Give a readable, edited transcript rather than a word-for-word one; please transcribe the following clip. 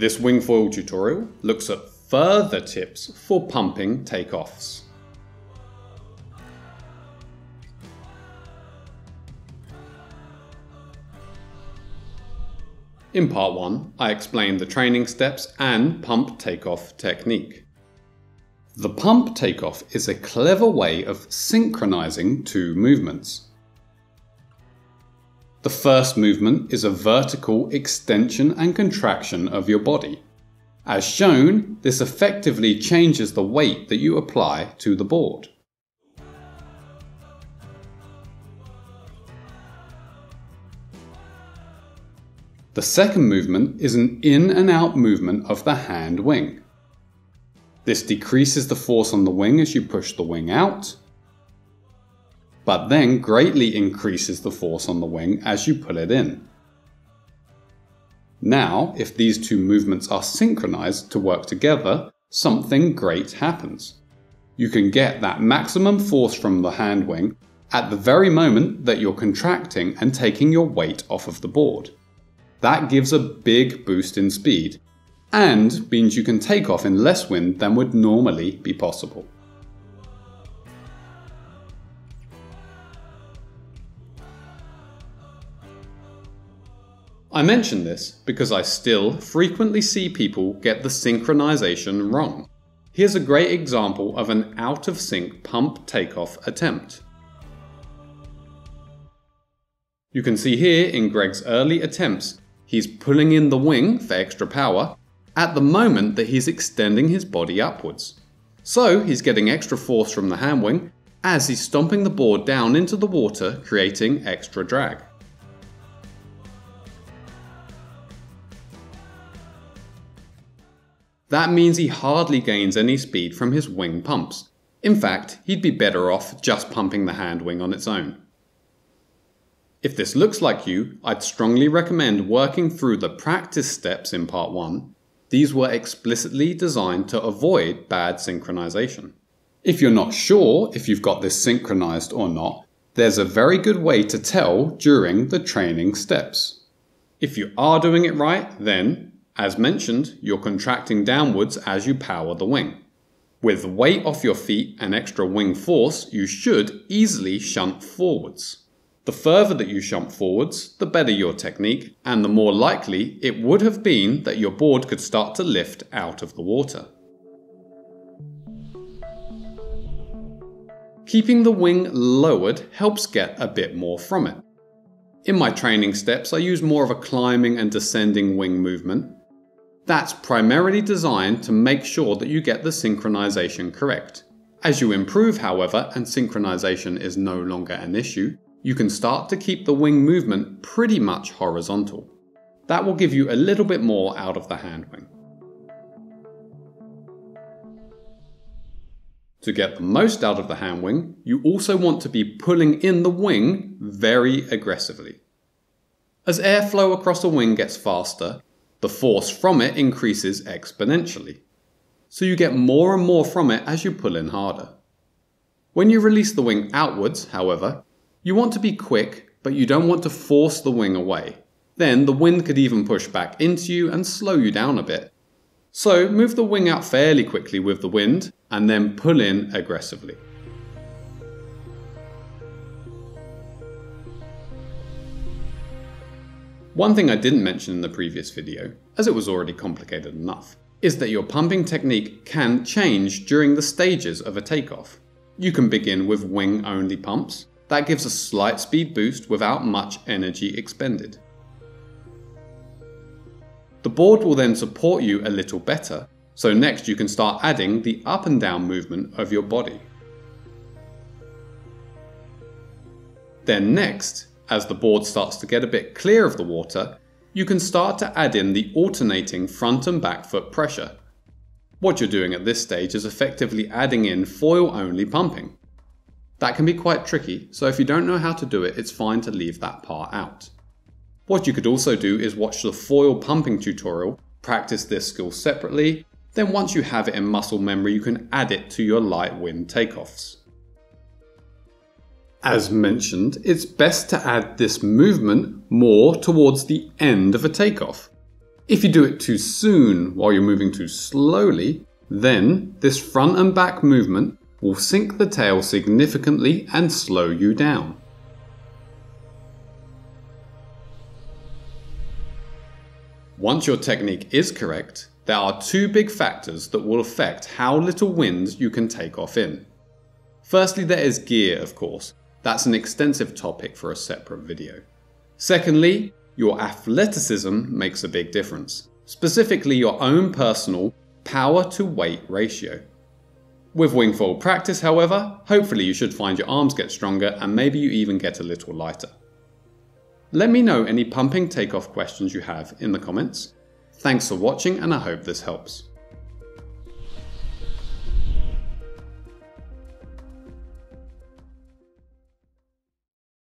This Wingfoil tutorial looks at further tips for pumping takeoffs. In part 1, I explained the training steps and pump takeoff technique. The pump takeoff is a clever way of synchronizing two movements. The first movement is a vertical extension and contraction of your body. As shown, this effectively changes the weight that you apply to the board. The second movement is an in and out movement of the hand wing. This decreases the force on the wing as you push the wing out, but then greatly increases the force on the wing as you pull it in. Now, if these two movements are synchronized to work together, something great happens. You can get that maximum force from the hand wing at the very moment that you're contracting and taking your weight off of the board. That gives a big boost in speed, and means you can take off in less wind than would normally be possible. I mention this because I still frequently see people get the synchronization wrong. Here's a great example of an out of sync pump takeoff attempt. You can see here in Greg's early attempts, he's pulling in the wing for extra power at the moment that he's extending his body upwards. So he's getting extra force from the hand wing as he's stomping the board down into the water, creating extra drag. That means he hardly gains any speed from his wing pumps. In fact, he'd be better off just pumping the hand wing on its own. If this looks like you, I'd strongly recommend working through the practice steps in part 1. These were explicitly designed to avoid bad synchronization. If you're not sure if you've got this synchronized or not, there's a very good way to tell during the training steps. If you are doing it right, then, as mentioned, you're contracting downwards as you power the wing. With weight off your feet and extra wing force, you should easily shunt forwards. The further that you shunt forwards, the better your technique, and the more likely it would have been that your board could start to lift out of the water. Keeping the wing lowered helps get a bit more from it. In my training steps, I use more of a climbing and descending wing movement. That's primarily designed to make sure that you get the synchronization correct. As you improve, however, and synchronization is no longer an issue, you can start to keep the wing movement pretty much horizontal. That will give you a little bit more out of the hand wing. To get the most out of the hand wing, you also want to be pulling in the wing very aggressively. As airflow across a wing gets faster, the force from it increases exponentially. So you get more and more from it as you pull in harder. When you release the wing outwards, however, you want to be quick, but you don't want to force the wing away. Then the wind could even push back into you and slow you down a bit. So move the wing out fairly quickly with the wind and then pull in aggressively. One thing I didn't mention in the previous video, as it was already complicated enough, is that your pumping technique can change during the stages of a takeoff. You can begin with wing-only pumps. That gives a slight speed boost without much energy expended. The board will then support you a little better, so next you can start adding the up and down movement of your body. Then next, as the board starts to get a bit clear of the water, you can start to add in the alternating front and back foot pressure. What you're doing at this stage is effectively adding in foil-only pumping. That can be quite tricky, so if you don't know how to do it, it's fine to leave that part out. What you could also do is watch the foil pumping tutorial, practice this skill separately, then once you have it in muscle memory, you can add it to your light wind takeoffs. As mentioned, it's best to add this movement more towards the end of a takeoff. If you do it too soon while you're moving too slowly, then this front and back movement will sink the tail significantly and slow you down. Once your technique is correct, there are two big factors that will affect how little wind you can take off in. Firstly, there is gear, of course. That's an extensive topic for a separate video. Secondly, your athleticism makes a big difference, specifically your own personal power to weight ratio. With wingfoil practice, however, hopefully you should find your arms get stronger and maybe you even get a little lighter. Let me know any pumping takeoff questions you have in the comments. Thanks for watching and I hope this helps.